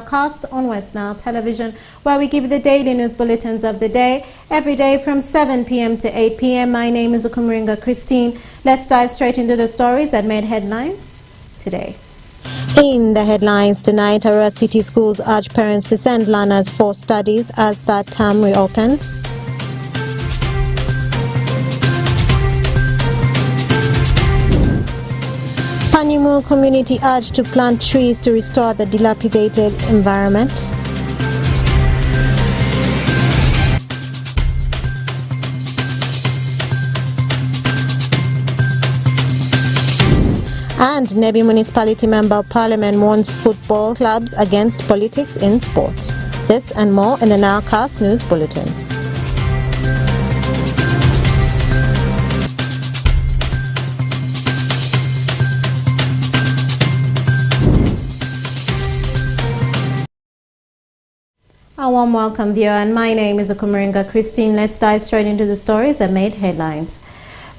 Cast on West Nile Television, where we give you the daily news bulletins of the day, every day from 7 p.m. to 8 p.m. My name is Okumiringa Christine. Let's dive straight into the stories that made headlines today. In the headlines tonight, Arua City Schools urge parents to send learners for studies as that term reopens. Panimu community urged to plant trees to restore the dilapidated environment. And Nebi Municipality Member of Parliament warns football clubs against politics in sports. This and more in the NILE Cast News Bulletin. A warm welcome, viewer, and my name is Okumiringa Christine. Let's dive straight into the stories that made headlines.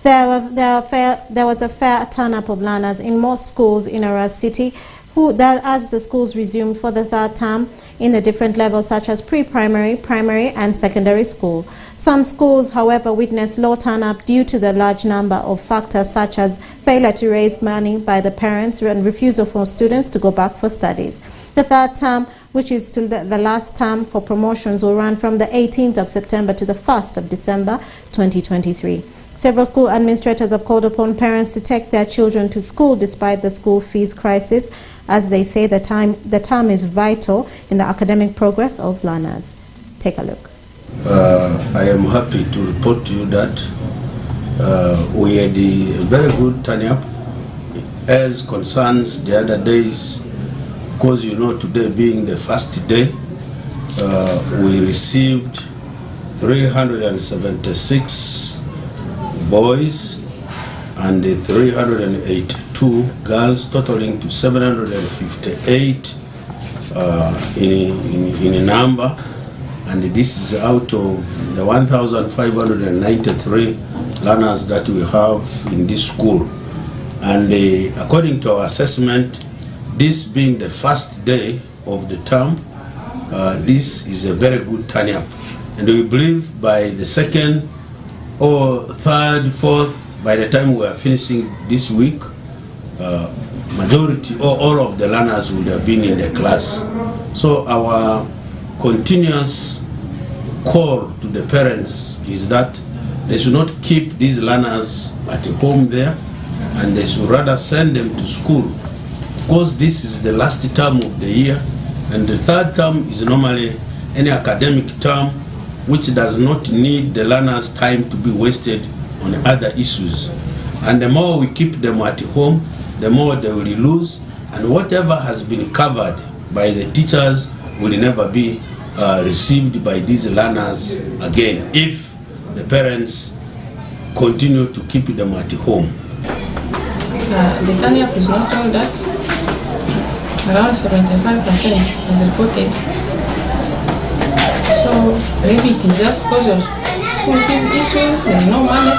There was a fair turn-up of learners in most schools in Arua City as the schools resumed for the third term in the different levels such as pre-primary, primary and secondary school. Some schools, however, witnessed low turn-up due to the large number of factors such as failure to raise money by the parents and refusal for students to go back for studies. The third term, which is still the last term for promotions, will run from the 18th of September to the 1st of December 2023. Several school administrators have called upon parents to take their children to school despite the school fees crisis, as they say the term is vital in the academic progress of learners. Take a look. I am happy to report to you that we had a very good turn-up as concerns the other days. Of course, you know, today being the first day, we received 376 boys and 382 girls, totaling to 758 in number. And this is out of the 1,593 learners that we have in this school. And according to our assessment, this being the first day of the term, this is a very good turn-up. And we believe by the second or third, fourth, by the time we are finishing this week, majority or all of the learners would have been in the class. So our continuous call to the parents is that they should not keep these learners at home there, and they should rather send them to school. Of course, this is the last term of the year, and the third term is normally any academic term which does not need the learners' time to be wasted on other issues. And the more we keep them at home, the more they will lose, and whatever has been covered by the teachers will never be received by these learners again if the parents continue to keep them at home. The turn-up is not all that. Around 75% was reported. So maybe it is just because of school fees issue, there's no money.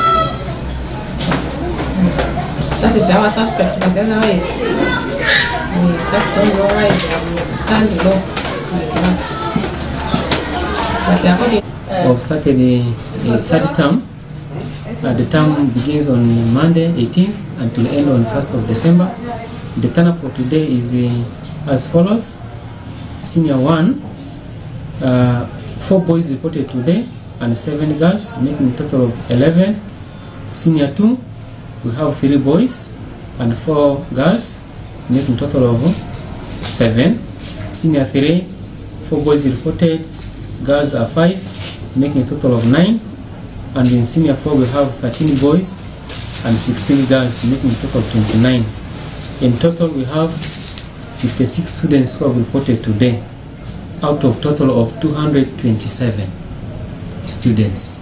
That is our suspect, but otherwise, we don't know why they have turned low like that. But according we've started a third term. The term begins on Monday 18th until end on 1st of December. The turn-up for today is as follows. Senior 1, 4 boys reported today and 7 girls, making a total of 11. Senior 2, we have 3 boys and 4 girls, making a total of 7. Senior 3, 4 boys reported, girls are 5, making a total of 9. And in senior 4 we have 13 boys and 16 girls, making a total of 29. In total we have 56 students who have reported today, out of total of 227 students.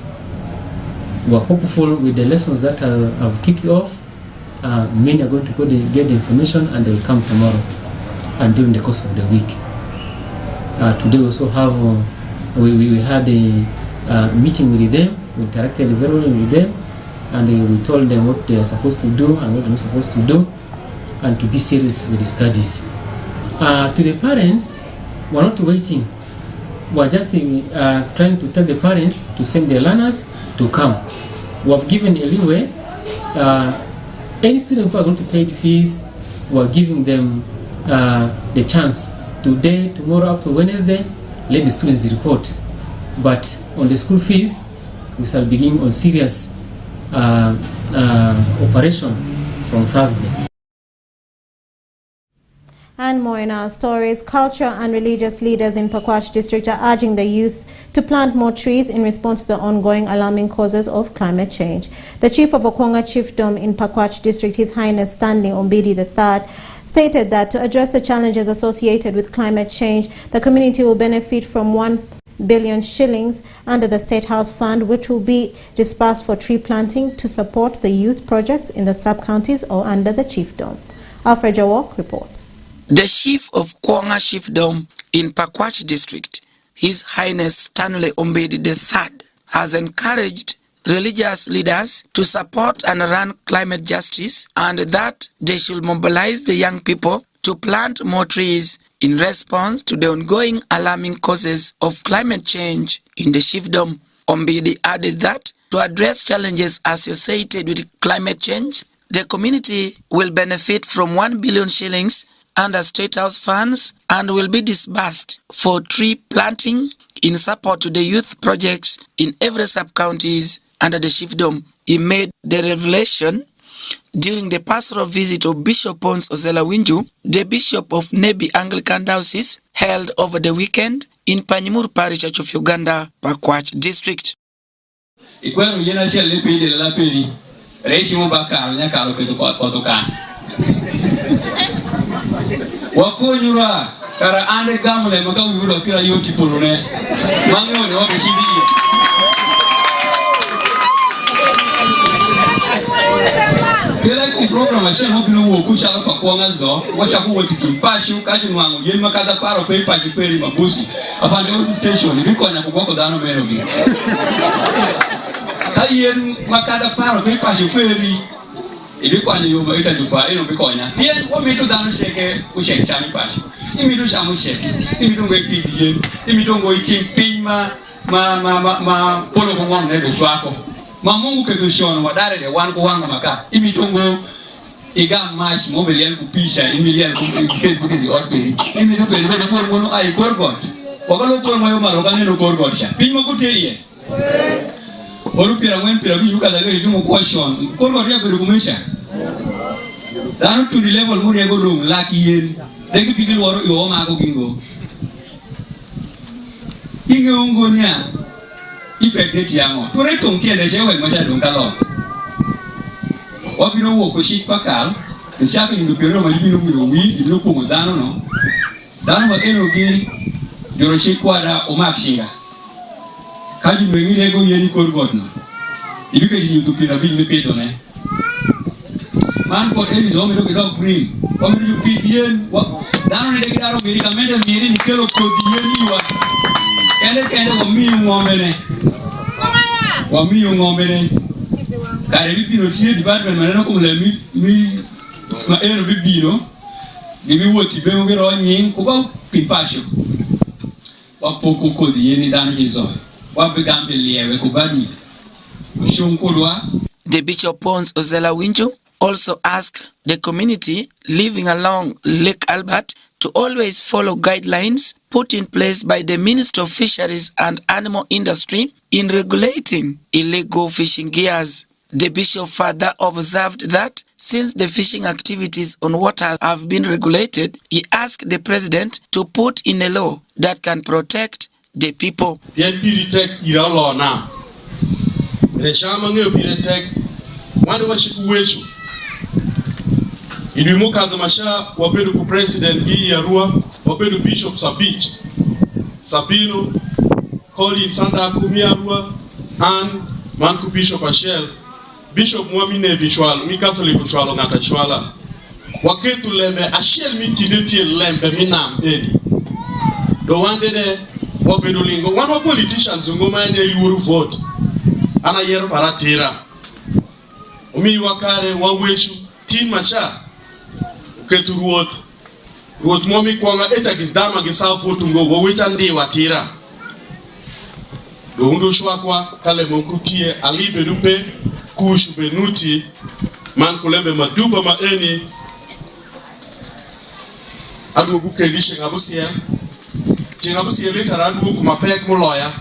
We are hopeful with the lessons that have kicked off. Many are going to go to get the information and they will come tomorrow and during the course of the week. Today we also have, we had a meeting with them. We interacted very well with them, and we told them what they are supposed to do and what they're not supposed to do, and to be serious with the studies. To the parents, we're not waiting. We're just trying to tell the parents to send their learners to come. We have given a leeway. Any student who has not paid fees, we're giving them the chance. Today, tomorrow, up to Wednesday, let the students report. But on the school fees, we shall begin on serious operation from Thursday. And more in our stories, cultural and religious leaders in Pakwach district are urging the youth to plant more trees in response to the ongoing alarming causes of climate change. The chief of Okwonga Chiefdom in Pakwach district, His Highness Stanley Ombidi III, stated that to address the challenges associated with climate change, the community will benefit from 1 billion shillings under the State House Fund, which will be dispersed for tree planting to support the youth projects in the sub-counties or under the chiefdom. Alfred Jawok reports. The chief of Okwonga Chiefdom in Pakwach district, His Highness Stanley Ombidi III, has encouraged religious leaders to support and run climate justice, and that they should mobilize the young people to plant more trees in response to the ongoing alarming causes of climate change in the chiefdom. Ombidi added that to address challenges associated with climate change, the community will benefit from 1 billion shillings under State House funds and will be disbursed for tree planting in support to the youth projects in every sub-counties under the chiefdom. He made the revelation during the pastoral visit of Bishop Pons Ozela Winju, the Bishop of Nebi Anglican Diocese, held over the weekend in Panyimur Parish of Uganda, Pakwach district. Wakonyura kara ande gamle maka wiulo kila yoti polone mangone wabeshidi kila ku program ashe mo binu wo ku shala pa kwanga zo wacha ku woti kimpashu kaji mwangu yen makada paro pe pachi peri mabusi afande wo station bikonya ku boko dano mero bi kayen makada paro pe pachi peri ibi kwa ni yoba ita dufa ino bikonya pia wo mitu dano sheke u sheke chami pashi imidu shamu sheke imidu ngwe pidien imidu ngwe timpima ma polo ko ngom nebe swako ma mungu kedo shono wadare de wan ko wanga maka imidu ngo iga mash mo belian ku pisha imilian ku ke di orperi imidu be be ko ngono ai korgot wakalo ko mayo maro kaneno korgot sha pinmo ku terie Olu pira ngwen pira bi yuka daga yidumo question korgo ya beru kumesha danu to the level muri ego room laki yen degi bigil woro yo ma ko gingo ingo ngonya effect net yango to re tong tiende jewe macha dong kalot wabino wo ko shik pakal nshaka ni ndopero ma bino wiro wi bino ko dano no dano ba eno gi joro shik kwada o makshinga kaji mengine ego yeni korgot no ibike ji utupira bin me pedo ne man ko eni zo me do ga green o me ju pidien dano ne de garo medicamente miri ni kelo kodien iwa kende ko mi ngomene wa mi ngomene kare bi bino tie department maneno ko le mi ma eno bi bino ni mi woti be ngero nyin ko ba pimpasho wa poko kodien ni dano hizo. The Bishop Pons Ozela Winju also asked the community living along Lake Albert to always follow guidelines put in place by the Ministry of Fisheries and Animal Industry in regulating illegal fishing gears. The bishop further observed that since the fishing activities on water have been regulated, he asked the president to put in a law that can protect the people. Wapedu ku president hii ya Rua, wapedu Bishop Sabino, Colin Sanda Kumia Rua, and Manku Bishop Ashel, Bishop Mwamine Bishwalo, mi Catholic Bishwalo ngata Shwala. Waketu leme Ashel mi kideti lembe minam eni. Do wande de wapedu lingo, one of politicians ngoma ene iwuru vote. Ana yero baratira. Umi wakare waweshu tin macha. Keturuot Ruoth momi kwanga echa gizdama gisafu tungo wowita ndi watira. Undu shwakwa kale mokutie alibe dupe kushu benuti man kulembe maduba maeni adu buke lishe ngabusia chingabusia leta adu kumapek muloya.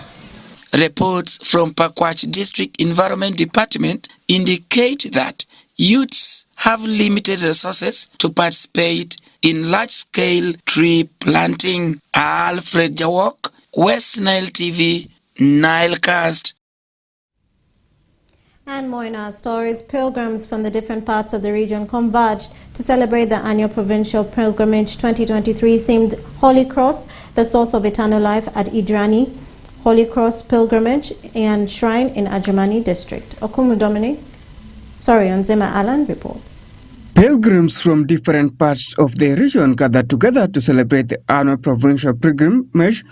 Reports from Pakwach District Environment Department indicate that youths have limited resources to participate in large-scale tree planting. Alfred Jawok, West Nile TV, Nilecast. And more in our stories, pilgrims from the different parts of the region converged to celebrate the annual Provincial Pilgrimage 2023 themed Holy Cross, the source of eternal life at Idrani Holy Cross Pilgrimage and Shrine in Ajamani District. Nzema Alan reports. Pilgrims from different parts of the region gathered together to celebrate the annual Provincial Pilgrimage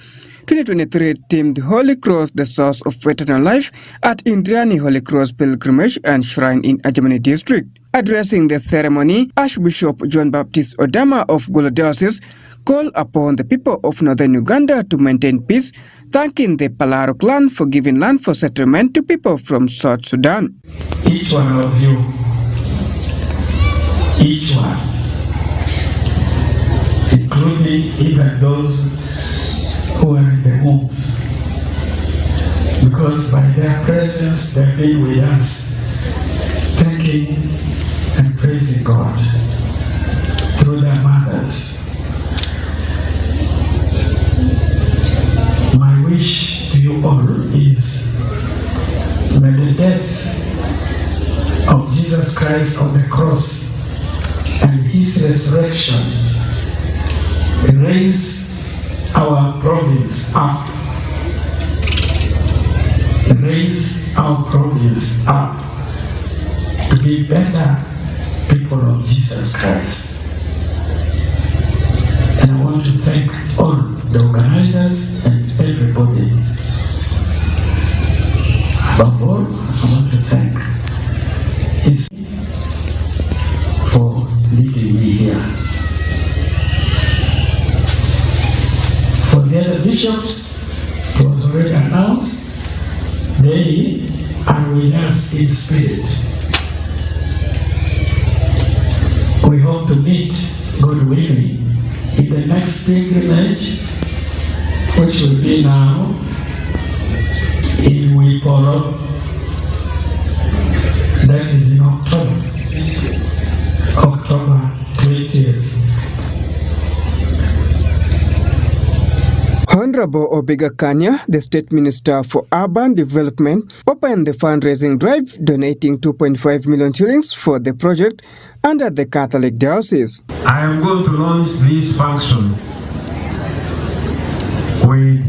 2023 themed Holy Cross, the source of eternal life at Indiani Holy Cross Pilgrimage and Shrine in Ajamani District. Addressing the ceremony, Archbishop John Baptist Odama of Gulu Diocese called upon the people of northern Uganda to maintain peace, thanking the Palaro clan for giving land for settlement to people from South Sudan. Each one of you, each one, including even those who are in the homes, because by their presence they've been with us, thanking and praising God through their mothers. My wish to you all is, may the death of Jesus Christ on the cross and his resurrection raise our province up. Raise our province up to be better people of Jesus Christ. And I want to thank all the organizers and everybody. Above all, I want to thank his for leading me here. For the other bishops, it was already announced, they are with us in spirit. We hope to meet, God willing, in the next pilgrimage, which will be now in Wiporo, that is in October 20th. Honorable Obega Kanya, the State Minister for Urban Development, opened the fundraising drive, donating 2.5 million shillings for the project under the Catholic Diocese. I am going to launch this function with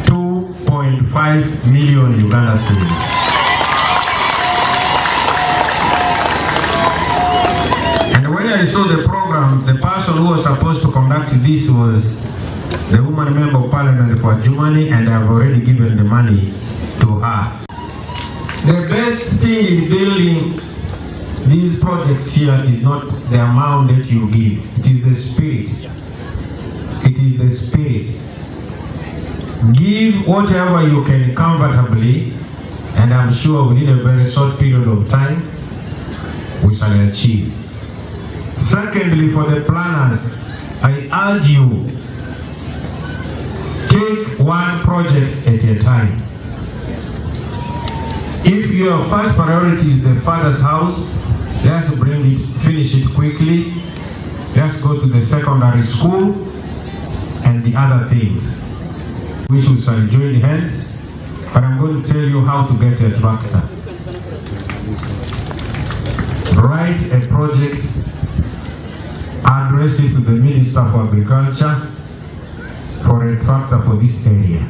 2.5 million Uganda cedis. And when I saw the program, the person who was supposed to conduct this was the woman member of parliament for Germany, and I've already given the money to her. The best thing in building these projects here is not the amount that you give, it is the spirit. It is the spirit. Give whatever you can comfortably, and I'm sure within a very short period of time, we shall achieve. Secondly, for the planners, I urge you, take one project at a time. If your first priority is the father's house, let's bring it, finish it quickly. Let's go to the secondary school and the other things, which we shall join hands. But I'm going to tell you how to get a tractor. Write a project, address it to the Minister for Agriculture for a tractor for this area.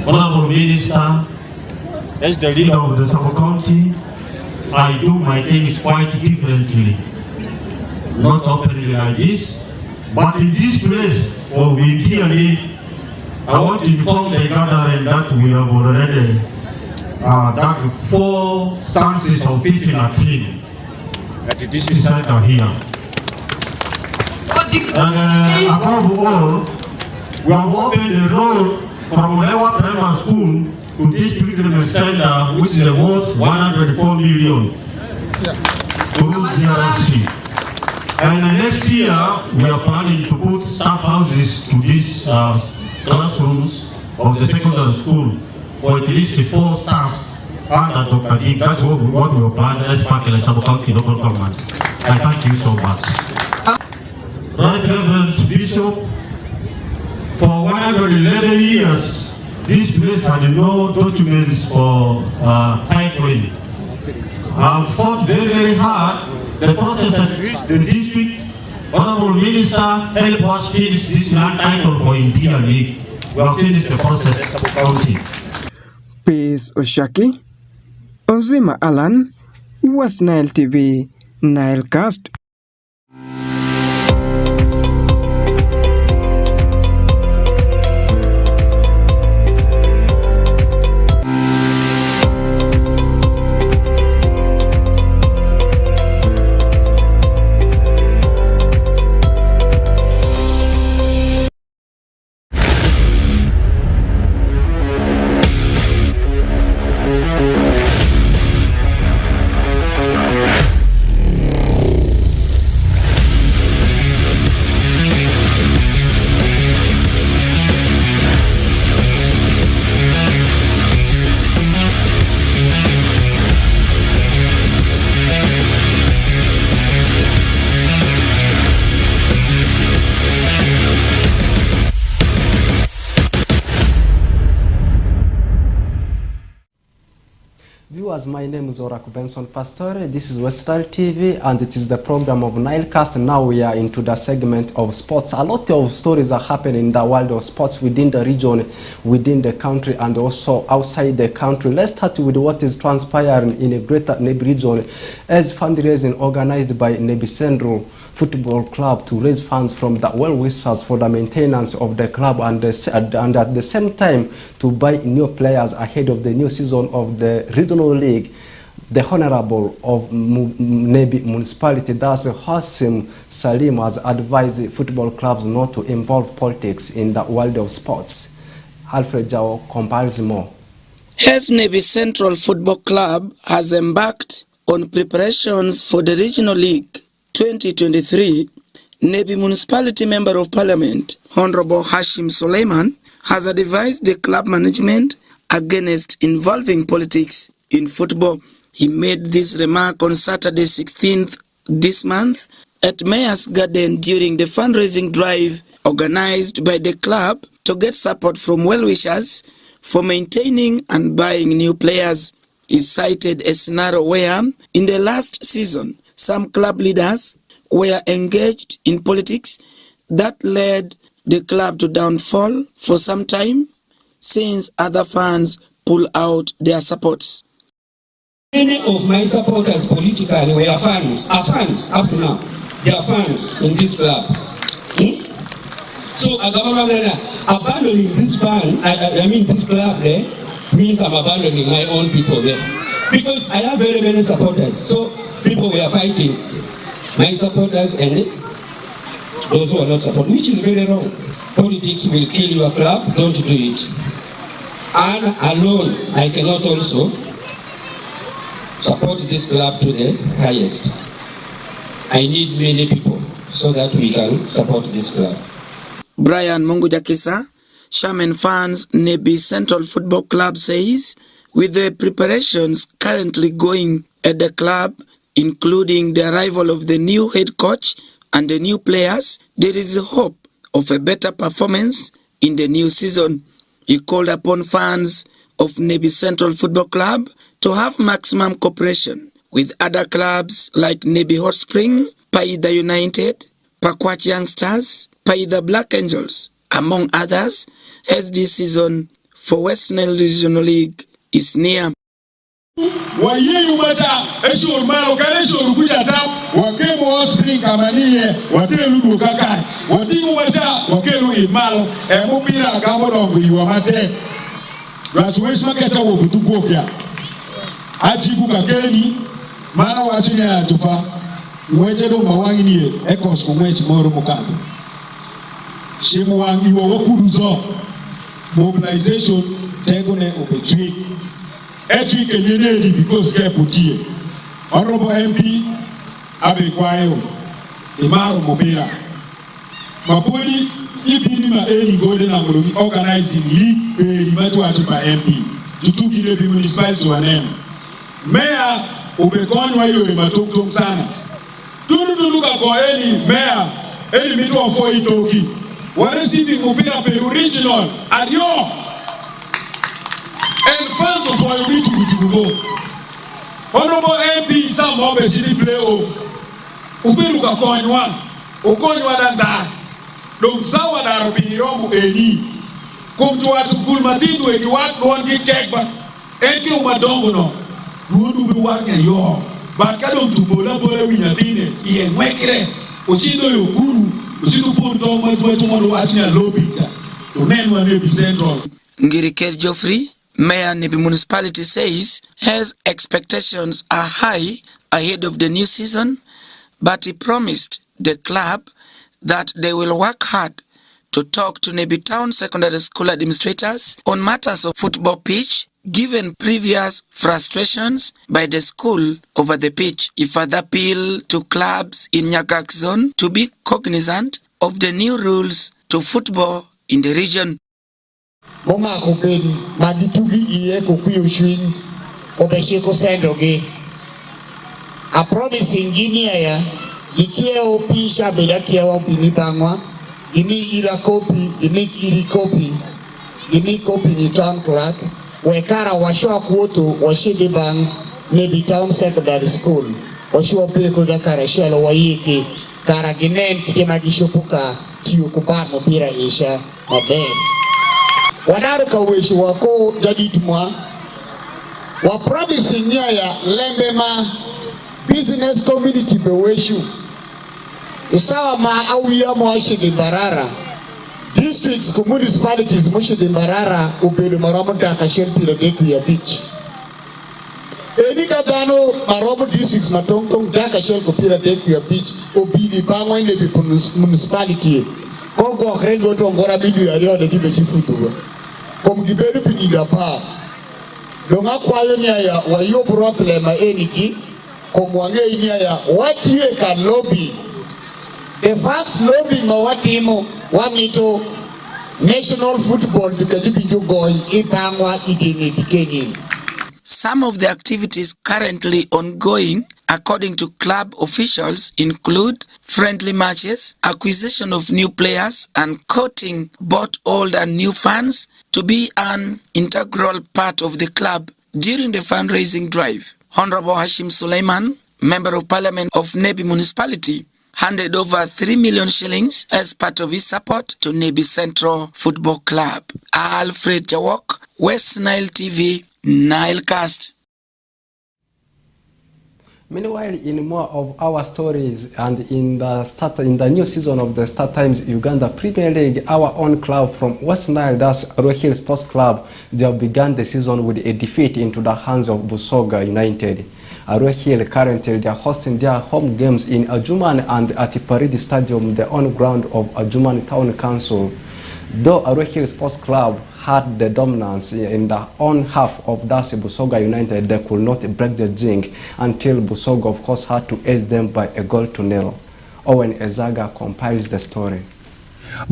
Honorable Minister, as the leader of the sub-county, I do my things quite differently. Not openly like this, but in this place of Intiani, I want to inform the gathering that we have already dug 4 stances of people are clean at this center here. And above all, we have opened the road from Lewa Primary School to this pilgrimage center, which is worth 104 million through DRC. And next year, we are planning to put staff houses to these classrooms of the secondary school for at least 4 staff. That's what we are planning as part of the Sub-County local government. I thank you so much. Right Reverend Bishop, for 111 years, this place had no documents for titling. I've fought very, very hard. The process has reached the district. Honorable Minister helped us finish this land title for Interior League. We have finished the process in Sub-County. Peace Oshaki, Ozima Alan, West Nile TV, Nilecast. Viewers, my name is Oraku Benson Pastore. This is West Nile TV and it is the program of Nilecast. Now we are into the segment of sports. A lot of stories are happening in the world of sports within the region, within the country and also outside the country. Let's start with what is transpiring in a greater Nebi region as fundraising organized by Nebi Central Football Club to raise funds from the well-wishers for the maintenance of the club and at the same time to buy new players ahead of the new season of the regional league. The Honorable of Nebi Municipality, that's Hassim Salim, has advised football clubs not to involve politics in the world of sports. Alfred Jao compiles more. As Nebi Central Football Club has embarked on preparations for the Regional League 2023, Nebi Municipality Member of Parliament, Honorable Hashim Suleiman, has advised the club management against involving politics in football. He made this remark on Saturday 16th this month at Mayor's Garden during the fundraising drive organized by the club to get support from well-wishers for maintaining and buying new players. He cited a scenario where, in the last season, some club leaders were engaged in politics that led the club to downfall for some time, since other fans pull out their supports. Many of my supporters politically were fans, are fans up to now. They are fans in this club. So abandoning this this club there means I'm abandoning my own people there. Because I have very many supporters. So people were fighting. My supporters and those who are not supporting, which is very wrong. Politics will kill your club, don't do it. And alone, I cannot also support this club to the highest. I need many people so that we can support this club. Brian Mungujakisa, Shaman Fans Nebi Central Football Club, says with the preparations currently going at the club, including the arrival of the new head coach and the new players, there is a hope of a better performance in the new season. He called upon fans of Nebi Central Football Club to have maximum cooperation with other clubs like Nebi Hot Spring, Paida United, Pakwach Youngsters, Paida Black Angels, among others, as this season for West Nile Regional League is near. Wayeyu bata eshur malo kale shur kujata wakemu Hot Spring kamaniye watelu dukaka watingu bata wakelu imalo emupira gamodo ngwiwa mate rasuweshi makata wo butukokia ajibu kakeni mana wachinya atufa Weche do mawangi ni ekos ko ngwech moro mokadho. Shemo wangi wo wakuruzo. Mobilization tego ne obetwi. Etwi kenyene because ke putie. Honorable MP abe kwayo. Imaro mobira. Mapoli ibini ma eni golden angologi organizing league eri matu atupa MP. Tutugi nebi municipality wa nemo. Mayor ubekonywa hiyo matoktok sana. Tunuka kwa eni mayor eni mitu wa foi toki. Waresivi mupira pe original adio. And fans of our unity to go. Honorable MP some of the city playoff. Uberuka konywa. Ukonywa danda. Donc sawa na robiniromu eni. Kumtu watu kulmatindu eki watu wangi kekba. Eki umadongo no. Ruodu biwanya yo. Bakado mtubola bola winyadine. Iye mwekire. Uchindo yokuru. Uchindo ponto mwetu mwadu watu ya lobita. Unenwa nebi central. Ngiriker Geoffrey, Mayor Nebi Municipality says his expectations are high ahead of the new season, but he promised the club that they will work hard to talk to Nebi Town Secondary School administrators on matters of football pitch, given previous frustrations by the school over the pitch. He further appealed to clubs in Nyakak zone to be cognizant of the new rules to football in the region. Moma kupeni magitugi iye kukuyo ushwing obeshiko sendoge. A promise ingini ya ikia opisha bedakia wapini bangwa ini ira kopi ini iri kopi ini kopi ni town clerk wekara washoa kuoto washidi bang Nebi Town Secondary School washoa peko ga karashelo wayiki kara ginen kite magishopuka tiyo kupar mopira isha maben. Wanaru kaweshu wako jadidmwa wa promising ya lembema business community beweshu isawa ma awiya mwashidi barara districts municipalities mwashidi barara ubedo maromo daka shelpira deku ya beach eni katano maromo districts matongtong daka shel kupira deku ya beach obidi bangwa Nebi municipality kogo krengo tongora bidu ya rio de kibechi futuwa kom gibedu pinida pa donga kwayo ni ya wayo problem eniki kom wange ni ya watie ka lobby. The first lobby mawatimo wamito national football tukajibinjo going ipangwa idini dikeni. Some of the activities currently ongoing, according to club officials, include friendly matches, acquisition of new players, and courting both old and new fans to be an integral part of the club during the fundraising drive. Honorable Hashim Suleiman, Member of Parliament of Nebi Municipality, handed over 3 million shillings as part of his support to Nebi Central Football Club. Alfred Jawok, West Nile TV, Nilecast. Meanwhile, in more of our stories and in the new season of the Star Times Uganda Premier League, our own club from West Nile, that's Arua Hill Sports Club, they have begun the season with a defeat into the hands of Busoga United. Arua Hill currently they are hosting their home games in Adjumani and at Paridi Stadium, the own ground of Adjumani Town Council. Though Arua Hill Sports Club had the dominance in the own half of that Busoga United, they could not break the jinx until Busoga, of course, had to ace them by a goal to nil. Owen Ezaga compiles the story.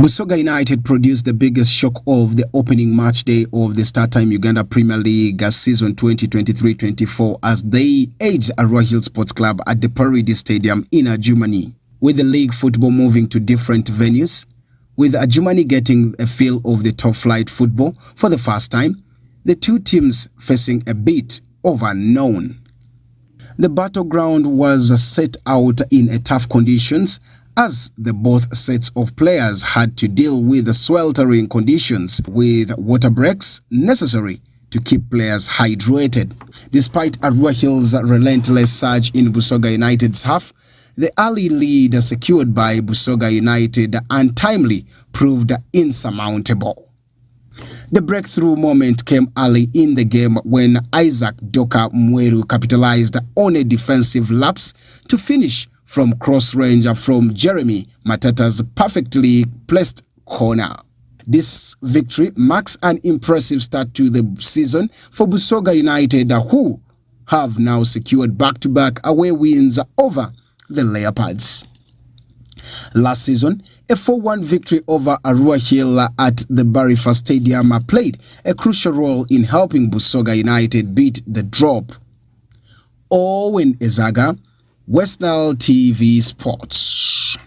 Busoga United produced the biggest shock of the opening match day of the StarTime Uganda Premier League season 2023-24 as they edged Arua Hill Sports Club at the Paridi Stadium in Adjumani, with the league football moving to different venues. With Adjumani getting a feel of the top flight football for the first time, the two teams facing a bit of unknown. The battleground was set out in a tough conditions as the both sets of players had to deal with the sweltering conditions with water breaks necessary to keep players hydrated. Despite Arua Hill's relentless surge in Busoga United's half, the early lead secured by Busoga United untimely proved insurmountable. The breakthrough moment came early in the game when Isaac Doka Mweru capitalized on a defensive lapse to finish from cross range from Jeremy Matata's perfectly placed corner. This victory marks an impressive start to the season for Busoga United, who have now secured back-to-back away wins over the Leopards. Last season, a 4-1 victory over Arua Hill at the Barifa Stadium played a crucial role in helping Busoga United beat the drop. Owen Ezaga, West Nile TV Sports.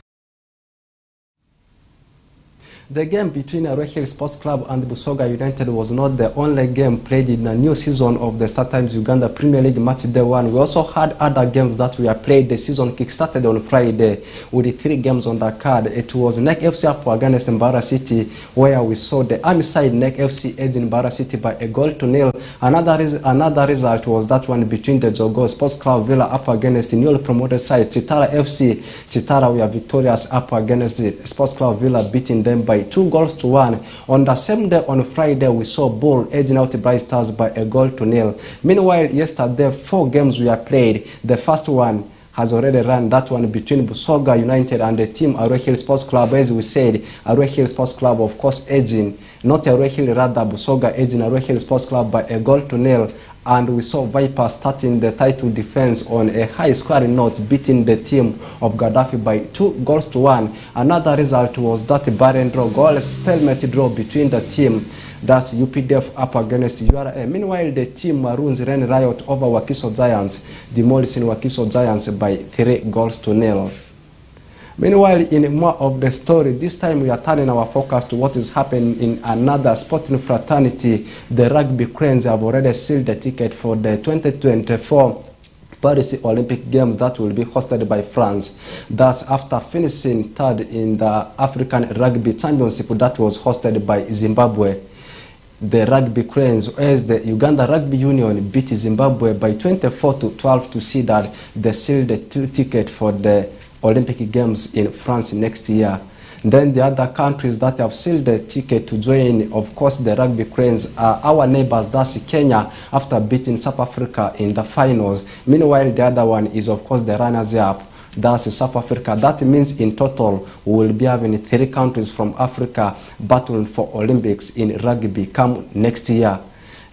The game between Arua Hill Sports Club and Busoga United was not the only game played in the new season of the StarTimes Uganda Premier League Match Day 1. We also had other games that were played. The season kick-started on Friday with the 3 games on the card. It was NEC FC up against Mbara City, where we saw the army side NEC FC edging Mbara City by a goal to nil. Another result was that one between the Jogo Sports Club Villa up against the newly promoted side Chitara FC. Chitara were victorious up against the Sports Club Villa, beating them by 2-1. On the same day, on Friday, we saw Bull edging out Bright Stars by a goal to nil. Meanwhile, yesterday, 4 games were played. The first one has already run, that one between Busoga United and the team Arua Hill Sports Club. As we said, Arua Hill Sports Club, of course, edging, not Arua Hill, rather Busoga edging Arua Hill Sports Club by a goal to nil. And we saw Viper starting the title defense on a high scoring note, beating the team of Gaddafi by 2-1. Another result was that barren draw, goal stalemate draw between the team, that's UPDF up against URA. Meanwhile, the team Maroons ran riot over Wakiso Giants, demolishing Wakiso Giants by 3-0. Meanwhile, in more of the story, this time we are turning our focus to what is happening in another sporting fraternity. The Rugby Cranes have already sealed the ticket for the 2024 Paris Olympic Games that will be hosted by France. Thus, after finishing third in the African Rugby Championship that was hosted by Zimbabwe, the Rugby Cranes, as the Uganda Rugby Union beat Zimbabwe by 24-12 to see that they sealed the ticket for the Olympic Games in France next year. Then the other countries that have sealed the ticket to join, of course, the Rugby Cranes are our neighbors, that's Kenya, after beating South Africa in the finals. Meanwhile, the other one is, of course, the runners-up, that's South Africa. That means in total, we will be having 3 countries from Africa battling for Olympics in rugby come next year.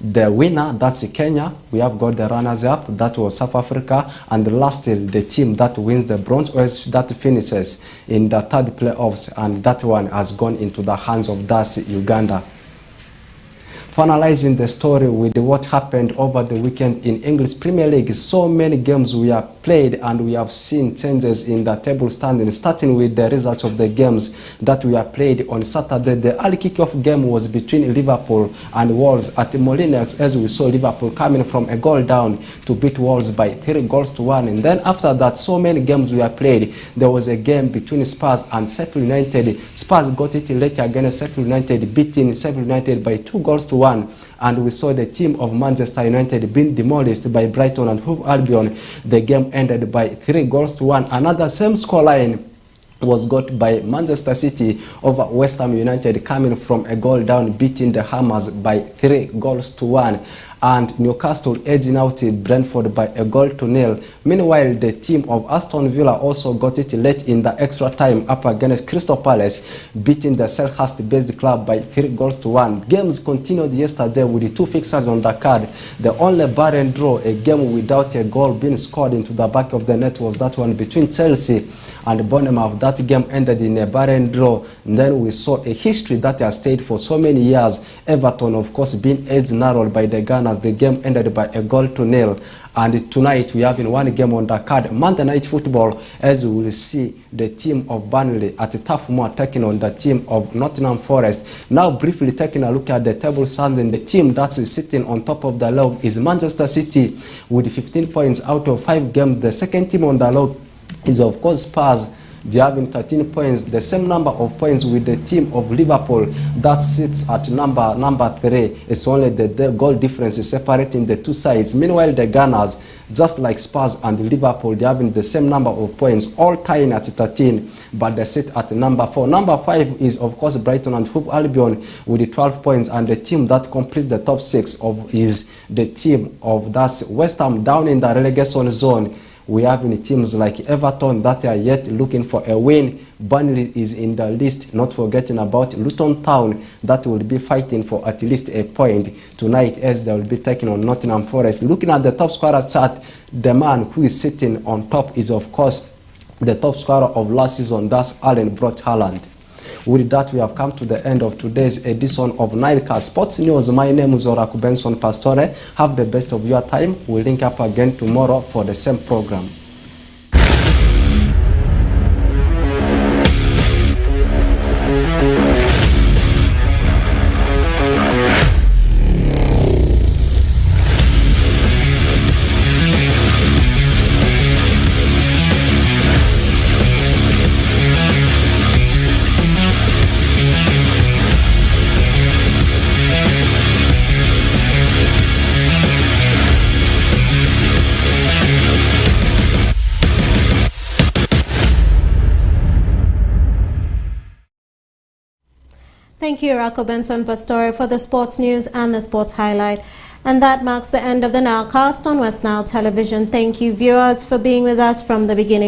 The winner, that's Kenya. We have got the runners-up, that was South Africa, and lastly, the team that wins the bronze, or that finishes in the 3rd playoffs, and that one has gone into the hands of that's Uganda. Finalizing the story with what happened over the weekend in English Premier League. So many games we have played and we have seen changes in the table standing, starting with the results of the games that we have played on Saturday. The early kickoff game was between Liverpool and Wolves at Molinex, as we saw Liverpool coming from a goal down to beat Wolves by 3-1. And then after that, so many games we have played. There was a game between Spurs and Sheffield United. Spurs got it later against Sheffield United, beating Sheffield United by 2-1. And we saw the team of Manchester United being demolished by Brighton and Hove Albion. The game ended by 3-1. Another same scoreline was got by Manchester City over West Ham United, coming from a goal down, beating the Hammers by 3-1. And Newcastle edging out Brentford by a goal to nil. Meanwhile, the team of Aston Villa also got it late in the extra time up against Crystal Palace, beating the Selhurst-based club by 3-1. Games continued yesterday with the 2 fixtures on the card. The only barren draw, a game without a goal being scored into the back of the net, was that one between Chelsea and Bournemouth. That game ended in a barren draw. And then we saw a history that has stayed for so many years. Everton, of course, being edged narrowed by the Gunners. The game ended by a goal to nil. And tonight we have in one game on the card, Monday Night Football, as we will see the team of Burnley at Turf Moor taking on the team of Nottingham Forest. Now briefly taking a look at the table standing, the team that's sitting on top of the log is Manchester City with 15 points out of 5 games. The second team on the log is, of course, Spurs. They are having 13 points, the same number of points with the team of Liverpool that sits at number 3. It's only the goal difference is separating the two sides. Meanwhile, the Gunners, just like Spurs and Liverpool, they are having the same number of points, all tying at 13, but they sit at number 4. Number 5 is, of course, Brighton and Hove Albion with the 12 points, and the team that completes the top 6 is the team of that's West Ham, down in the relegation zone We have any teams like Everton that are yet looking for a win. Burnley is in the list, not forgetting about Luton Town that will be fighting for at least a point tonight as they will be taking on Nottingham Forest. Looking at the top scorer chart, the man who is sitting on top is of course the top scorer of last season, that's Allen Brot Haaland. With that, we have come to the end of today's edition of NILE Sports News. My name is Oraku Benson Pastore. Have the best of your time. We'll link up again tomorrow for the same program. Thank you, Rocco Benson Pastore, for the sports news and the sports highlight. And that marks the end of the Nilecast on West Nile Television. Thank you, viewers, for being with us from the beginning.